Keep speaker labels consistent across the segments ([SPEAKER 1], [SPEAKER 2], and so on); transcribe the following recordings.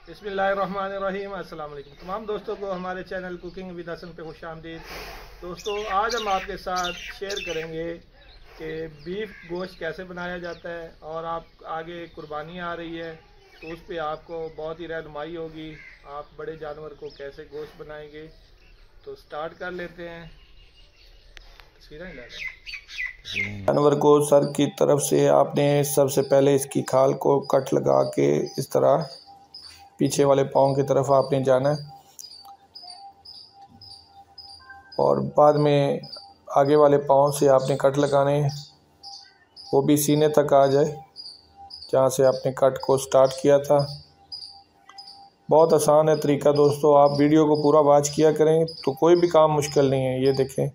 [SPEAKER 1] बिस्मिल्लाहिर्रहमानिर्रहीम। अस्सलाम वालेकुम तमाम दोस्तों को हमारे चैनल कुकिंग विद हसन पे खुशामदीद। दोस्तों, आज हम आपके साथ शेयर करेंगे कि बीफ गोश्त कैसे बनाया जाता है, और आप आगे कुर्बानी आ रही है तो उस पर आपको बहुत ही रहनुमाई होगी। आप बड़े जानवर को कैसे गोश्त बनाएंगे, तो स्टार्ट कर लेते हैं। तस्वीरें ले लें।
[SPEAKER 2] जानवर को सर की तरफ से आपने सबसे पहले इसकी खाल को कट लगा के इस तरह पीछे वाले पाँव की तरफ आपने जाना है, और बाद में आगे वाले पाँव से आपने कट लगाने हैं, वो भी सीने तक आ जाए जहाँ से आपने कट को स्टार्ट किया था। बहुत आसान है तरीका दोस्तों, आप वीडियो को पूरा वॉच किया करें तो कोई भी काम मुश्किल नहीं है। ये देखें,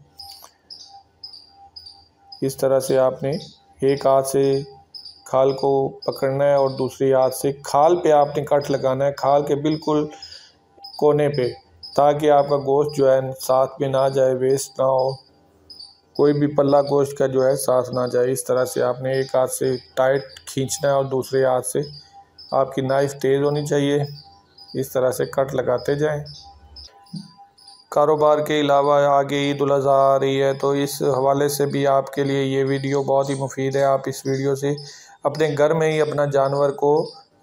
[SPEAKER 2] इस तरह से आपने एक हाथ से खाल को पकड़ना है और दूसरी हाथ से खाल पे आपने कट लगाना है, खाल के बिल्कुल कोने पे, ताकि आपका गोश्त जो है साथ में ना जाए, वेस्ट ना हो, कोई भी पल्ला गोश्त का जो है साथ ना जाए। इस तरह से आपने एक हाथ से टाइट खींचना है और दूसरे हाथ से आपकी नाइफ़ तेज़ होनी चाहिए। इस तरह से कट लगाते जाएं। कारोबार के अलावा आगे ईद उल अज़हा आ रही है, तो इस हवाले से भी आपके लिए ये वीडियो बहुत ही मुफीद है। आप इस वीडियो से अपने घर में ही अपना जानवर को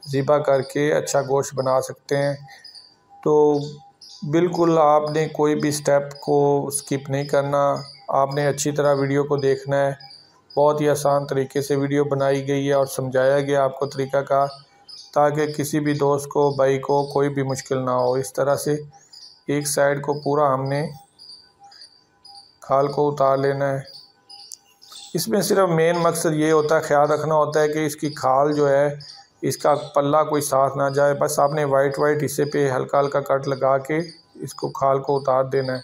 [SPEAKER 2] ज़िबा करके अच्छा गोश्त बना सकते हैं। तो बिल्कुल आपने कोई भी स्टेप को स्किप नहीं करना, आपने अच्छी तरह वीडियो को देखना है। बहुत ही आसान तरीके से वीडियो बनाई गई है और समझाया गया आपको तरीक़ाकार, ताकि किसी भी दोस्त को, भाई को कोई भी मुश्किल ना हो। इस तरह से एक साइड को पूरा हमने खाल को उतार लेना है। इसमें सिर्फ मेन मकसद ये होता है, ख्याल रखना होता है कि इसकी खाल जो है, इसका पल्ला कोई साथ ना जाए। बस आपने वाइट हिस्से पे हल्का हल्का कट लगा के इसको खाल को उतार देना है।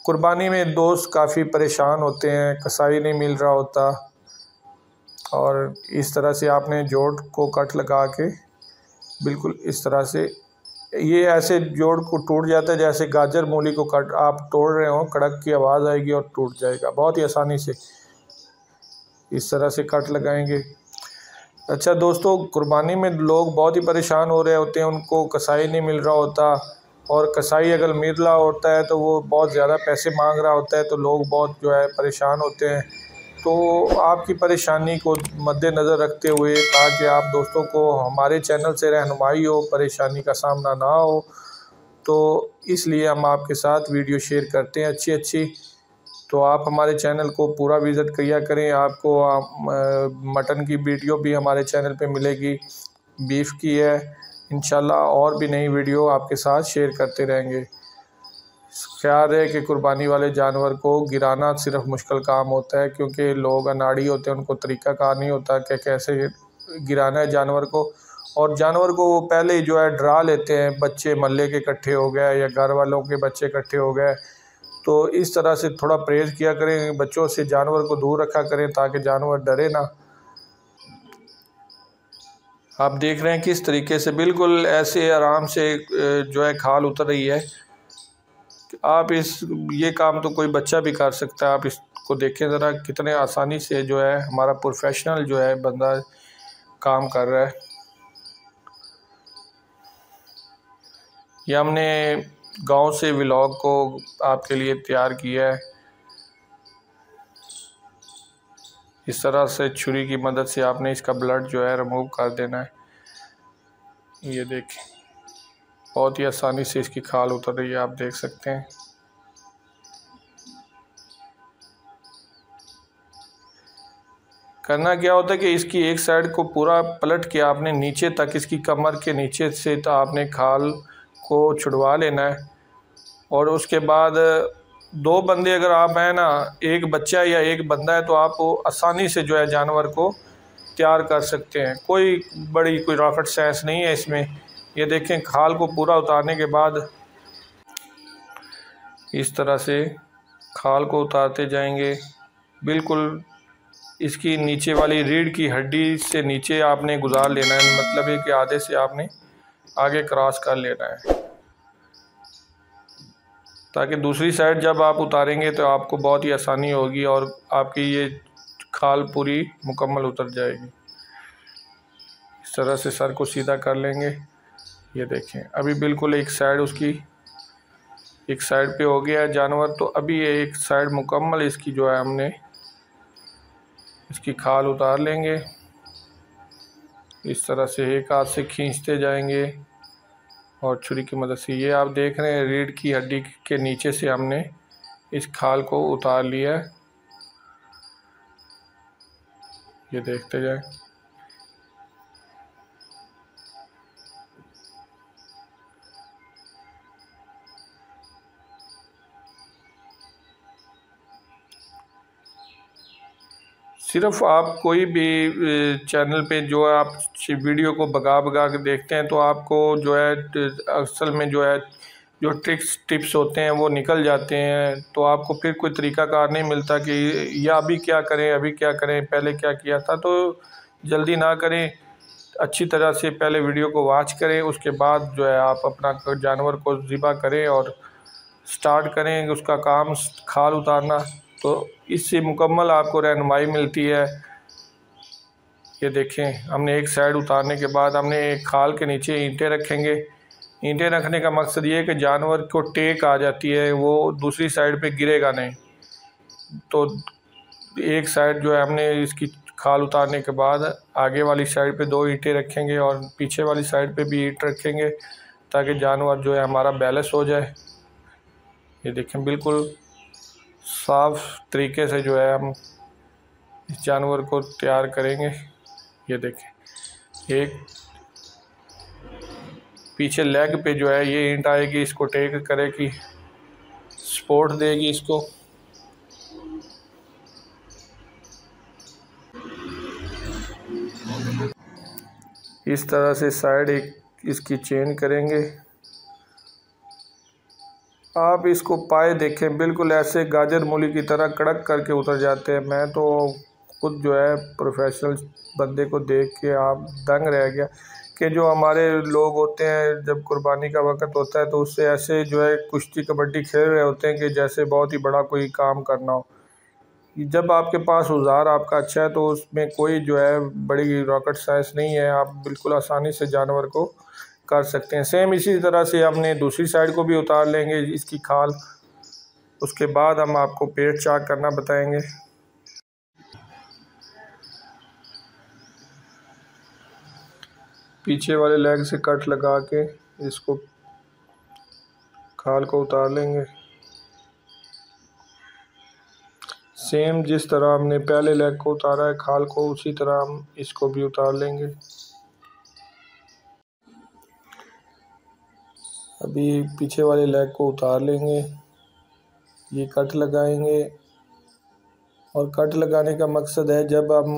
[SPEAKER 2] कुर्बानी में दोस्त काफ़ी परेशान होते हैं, कसाई नहीं मिल रहा होता, और इस तरह से आपने जोड़ को कट लगा के बिल्कुल इस तरह से, ये ऐसे जोड़ को टूट जाता है जैसे गाजर मूली को कट आप तोड़ रहे हो, कड़क की आवाज़ आएगी और टूट जाएगा। बहुत ही आसानी से इस तरह से कट लगाएंगे। अच्छा दोस्तों, कुर्बानी में लोग बहुत ही परेशान हो रहे होते हैं, उनको कसाई नहीं मिल रहा होता, और कसाई अगर मिल रहा होता है तो वो बहुत ज़्यादा पैसे मांग रहा होता है, तो लोग बहुत जो है परेशान होते हैं। तो आपकी परेशानी को मद्देनज़र रखते हुए, ताकि आप दोस्तों को हमारे चैनल से रहनुमाई हो, परेशानी का सामना ना हो, तो इसलिए हम आपके साथ वीडियो शेयर करते हैं अच्छी। तो आप हमारे चैनल को पूरा विज़िट किया करें। आपको मटन की वीडियो भी हमारे चैनल पे मिलेगी, बीफ की है इंशाल्लाह, और भी नई वीडियो आपके साथ शेयर करते रहेंगे। ख्याल है कि कुर्बानी वाले जानवर को गिराना सिर्फ मुश्किल काम होता है, क्योंकि लोग अनाड़ी होते हैं, उनको तरीक़ाकार नहीं होता कि कैसे गिराना है जानवर को, और जानवर को वो पहले ही जो है डरा लेते हैं। बच्चे मोहल्ले के इकट्ठे हो गए या घर वालों के बच्चे इकट्ठे हो गए, तो इस तरह से थोड़ा परहेज़ किया करें, बच्चों से जानवर को दूर रखा करें ताकि जानवर डरे ना। आप देख रहे हैं किस तरीके से बिल्कुल ऐसे आराम से जो है खाल उतर रही है। आप ये काम तो कोई बच्चा भी कर सकता है। आप इसको देखें ज़रा, कितने आसानी से जो है हमारा प्रोफेशनल जो है बंदा काम कर रहा है। ये हमने गांव से व्लॉग को आपके लिए तैयार किया है। इस तरह से छुरी की मदद से आपने इसका ब्लड जो है रिमूव कर देना है। ये देखें, बहुत ही आसानी से इसकी खाल उतर रही है, आप देख सकते हैं। करना क्या होता है कि इसकी एक साइड को पूरा पलट के आपने नीचे तक, इसकी कमर के नीचे से तो आपने खाल को छुड़वा लेना है, और उसके बाद दो बंदे अगर आप हैं ना, एक बच्चा या एक बंदा है, तो आप आसानी से जो है जानवर को तैयार कर सकते हैं। कोई रॉकेट साइंस नहीं है इसमें। ये देखें, खाल को पूरा उतारने के बाद इस तरह से खाल को उतारते जाएंगे। बिल्कुल इसकी नीचे वाली रीढ़ की हड्डी से नीचे आपने गुजार लेना है, मतलब है कि आधे से आपने आगे क्रॉस कर लेना है, ताकि दूसरी साइड जब आप उतारेंगे तो आपको बहुत ही आसानी होगी और आपकी ये खाल पूरी मुकम्मल उतर जाएगी। इस तरह से सर को सीधा कर लेंगे। ये देखें अभी बिल्कुल एक साइड उसकी एक साइड पे हो गया है जानवर। तो अभी ये एक साइड मुकम्मल इसकी जो है हमने इसकी खाल उतार लेंगे। इस तरह से एक हाथ से खींचते जाएंगे और छुरी की मदद से। ये आप देख रहे हैं रीढ़ की हड्डी के नीचे से हमने इस खाल को उतार लिया है। ये देखते जाए। सिर्फ आप कोई भी चैनल पे जो है आप वीडियो को भगा भगा के देखते हैं तो आपको जो है असल में जो है जो ट्रिक्स टिप्स होते हैं वो निकल जाते हैं। तो आपको फिर कोई तरीक़ाकार नहीं मिलता कि या अभी क्या करें अभी क्या करें, पहले क्या किया था। तो जल्दी ना करें, अच्छी तरह से पहले वीडियो को वॉच करें, उसके बाद जो है आप अपना जानवर को ज़िबा करें और स्टार्ट करें उसका काम खाल उतारना। तो इससे मुकम्मल आपको रहनुमाई मिलती है। ये देखें हमने एक साइड उतारने के बाद हमने एक खाल के नीचे ईंटें रखेंगे। ईंटें रखने का मकसद ये है कि जानवर को टेक आ जाती है, वो दूसरी साइड पे गिरेगा नहीं। तो एक साइड जो है हमने इसकी खाल उतारने के बाद आगे वाली साइड पे 2 ईंटें रखेंगे और पीछे वाली साइड पे भी ईंट रखेंगे ताकि जानवर जो है हमारा बैलेंस हो जाए। ये देखें बिल्कुल साफ़ तरीके से जो है हम इस जानवर को तैयार करेंगे। ये देखें एक पीछे लेग पे जो है ये ईंट आएगी, इसको टेक करेगी, सपोर्ट देगी इसको। इस तरह से साइड एक इसकी चेन करेंगे। आप इसको पाए देखें बिल्कुल ऐसे गाजर मूली की तरह कड़क करके उतर जाते हैं। मैं तो खुद जो है प्रोफेशनल बंदे को देख के आप दंग रह गया कि जो हमारे लोग होते हैं जब कुर्बानी का वक़्त होता है तो उससे ऐसे जो है कुश्ती कबड्डी खेल रहे होते हैं कि जैसे बहुत ही बड़ा कोई काम करना हो। जब आपके पास औज़ार आपका अच्छा है तो उसमें कोई जो है बड़ी रॉकेट साइंस नहीं है, आप बिल्कुल आसानी से जानवर को कर सकते हैं। सेम इसी तरह से हमने दूसरी साइड को भी उतार लेंगे इसकी खाल। उसके बाद हम आपको पेट चाक करना बताएंगे। पीछे वाले लेग से कट लगा के इसको खाल को उतार लेंगे। सेम जिस तरह हमने पहले लेग को उतारा है खाल को, उसी तरह हम इसको भी उतार लेंगे। अभी पीछे वाले लेग को उतार लेंगे, ये कट लगाएंगे। और कट लगाने का मकसद है जब हम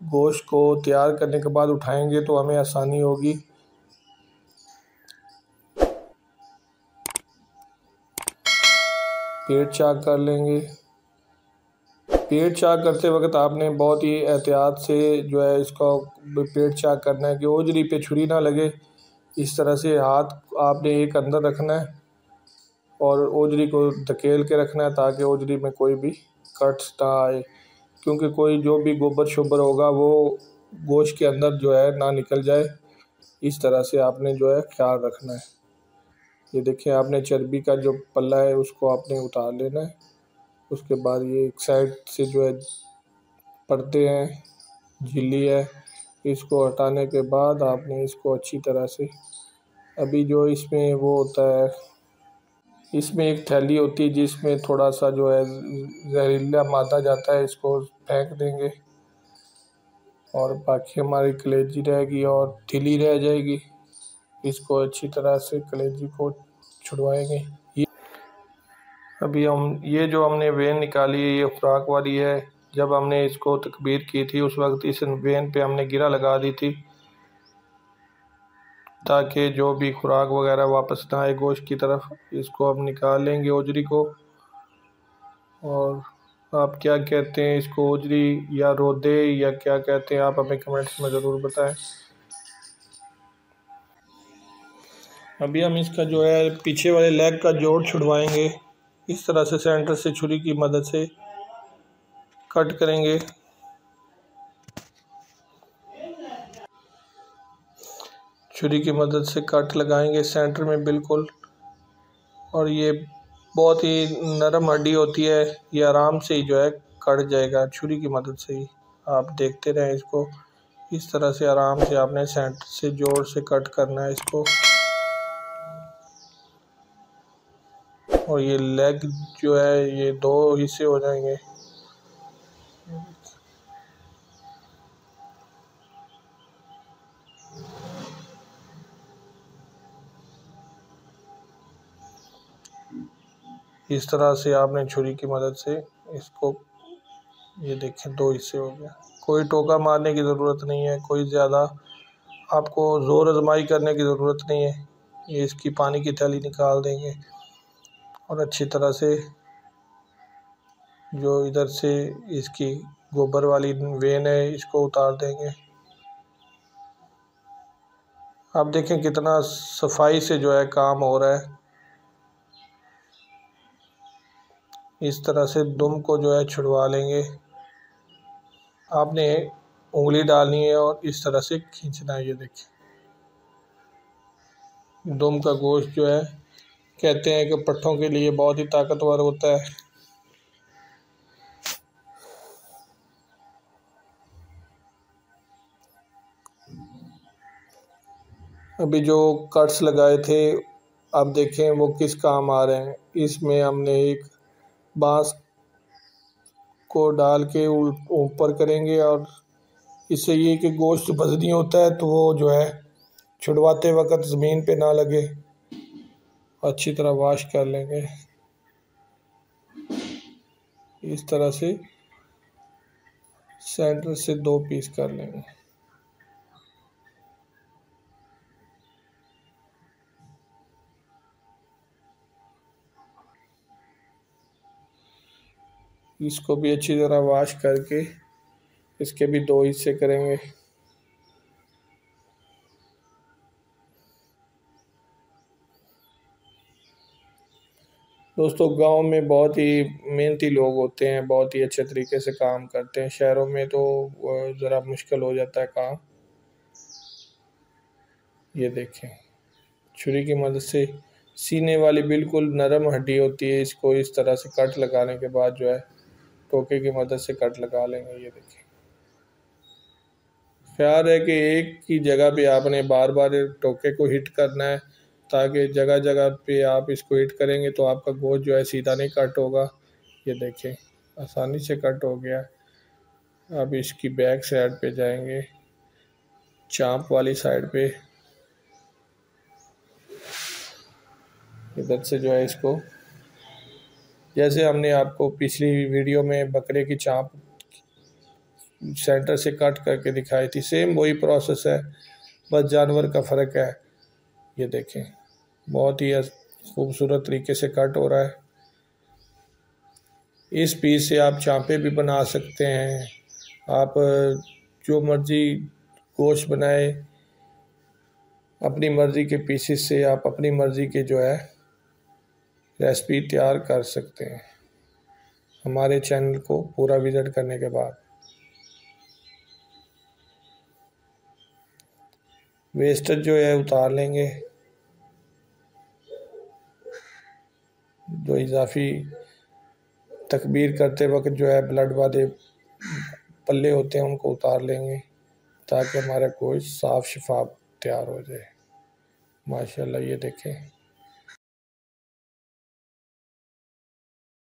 [SPEAKER 2] गोश्त को तैयार करने के बाद उठाएंगे तो हमें आसानी होगी। पेट चाक कर लेंगे। पेट चाक करते वक्त आपने बहुत ही एहतियात से जो है इसका पेट चाक करना है कि ओजरी पे छुरी ना लगे। इस तरह से हाथ आपने एक अंदर रखना है और ओजरी को धकेल के रखना है ताकि ओजरी में कोई भी कट ना आए, क्योंकि कोई जो भी गोबर शोबर होगा वो गोश्त के अंदर जो है ना निकल जाए। इस तरह से आपने जो है ख्याल रखना है। ये देखिए आपने चर्बी का जो पल्ला है उसको आपने उतार लेना है। उसके बाद ये एक साइड से जो है पर्दे हैं, झिल्ली है, इसको हटाने के बाद आपने इसको अच्छी तरह से अभी जो इसमें वो होता है, इसमें एक थैली होती है जिसमें थोड़ा सा जो है जहरीला मादा जाता है, इसको फेंक देंगे और बाकी हमारी कलेजी रहेगी और थिली रह जाएगी। इसको अच्छी तरह से कलेजी को छुड़वाएंगे। अभी हम ये जो हमने वेन निकाली है ये खुराक वाली है। जब हमने इसको तकबीर की थी उस वक्त इस वेन पे हमने गिरा लगा दी थी ताकि जो भी खुराक वगैरह वापस ना आए गोश्त की तरफ। इसको अब निकाल लेंगे ओजरी को। और आप क्या कहते हैं इसको, ओजरी या रोदे या क्या कहते हैं, आप हमें कमेंट्स में ज़रूर बताएं। अभी हम इसका जो है पीछे वाले लेग का जोड़ छुड़वाएंगे। इस तरह से सेंटर से छुरी की मदद से कट करेंगे। छुरी की मदद से कट लगाएंगे सेंटर में बिल्कुल। और ये बहुत ही नरम हड्डी होती है, ये आराम से ही जो है कट जाएगा छुरी की मदद से ही। आप देखते रहें इसको, इस तरह से आराम से आपने सेंटर से जोर से कट करना है इसको। और ये लेग जो है ये 2 हिस्से हो जाएंगे। इस तरह से आपने छुरी की मदद से इसको, ये देखें 2 हिस्से हो गया। कोई टोका मारने की ज़रूरत नहीं है, कोई ज़्यादा आपको ज़ोर आजमाई करने की ज़रूरत नहीं है। ये इसकी पानी की थैली निकाल देंगे और अच्छी तरह से जो इधर से इसकी गोबर वाली वेन है इसको उतार देंगे। आप देखें कितना सफाई से जो है काम हो रहा है। इस तरह से दुम को जो है छुड़वा लेंगे। आपने उंगली डालनी है और इस तरह से खींचना है। ये देखिए दुम का गोश्त जो है कहते हैं कि पट्ठों के लिए बहुत ही ताकतवर होता है। अभी जो कट्स लगाए थे आप देखें वो किस काम आ रहे हैं। इसमें हमने एक बांस को डाल के ऊपर करेंगे और इससे ये कि गोश्त बजनी होता है तो वो जो है छुड़वाते वक्त ज़मीन पे ना लगे। अच्छी तरह वॉश कर लेंगे। इस तरह से सेंटर से 2 पीस कर लेंगे। इसको भी अच्छी तरह वॉश करके इसके भी 2 हिस्से करेंगे। दोस्तों गांव में बहुत ही मेहनती लोग होते हैं, बहुत ही अच्छे तरीके से काम करते हैं। शहरों में तो ज़रा मुश्किल हो जाता है काम। ये देखें छुरी की मदद से सीने वाली बिल्कुल नरम हड्डी होती है, इसको इस तरह से कट लगाने के बाद जो है टोके की मदद से कट लगा लेंगे। ये देखें ख्याल है कि एक ही जगह पे आपने बार बार टोके को हिट करना है ताकि जगह जगह पे आप इसको हिट करेंगे तो आपका गोश्त जो है सीधा नहीं कट होगा। ये देखें आसानी से कट हो गया। अब इसकी बैक साइड पे जाएंगे, चाँप वाली साइड पे। इधर से जो है इसको जैसे हमने आपको पिछली वीडियो में बकरे की चाँप सेंटर से कट करके दिखाई थी, सेम वही प्रोसेस है, बस जानवर का फ़र्क है। ये देखें बहुत ही खूबसूरत तरीके से कट हो रहा है। इस पीस से आप चाँपे भी बना सकते हैं। आप जो मर्ज़ी गोश्त बनाए, अपनी मर्ज़ी के पीसेस से आप अपनी मर्ज़ी के जो है रेसिपी तैयार कर सकते हैं। हमारे चैनल को पूरा विज़िट करने के बाद वेस्टेज जो है उतार लेंगे। जो इजाफी तकबीर करते वक्त जो है ब्लड वाले पल्ले होते हैं उनको उतार लेंगे ताकि हमारा गोश्त साफ़ शफाफ तैयार हो जाए। माशाल्लाह ये देखें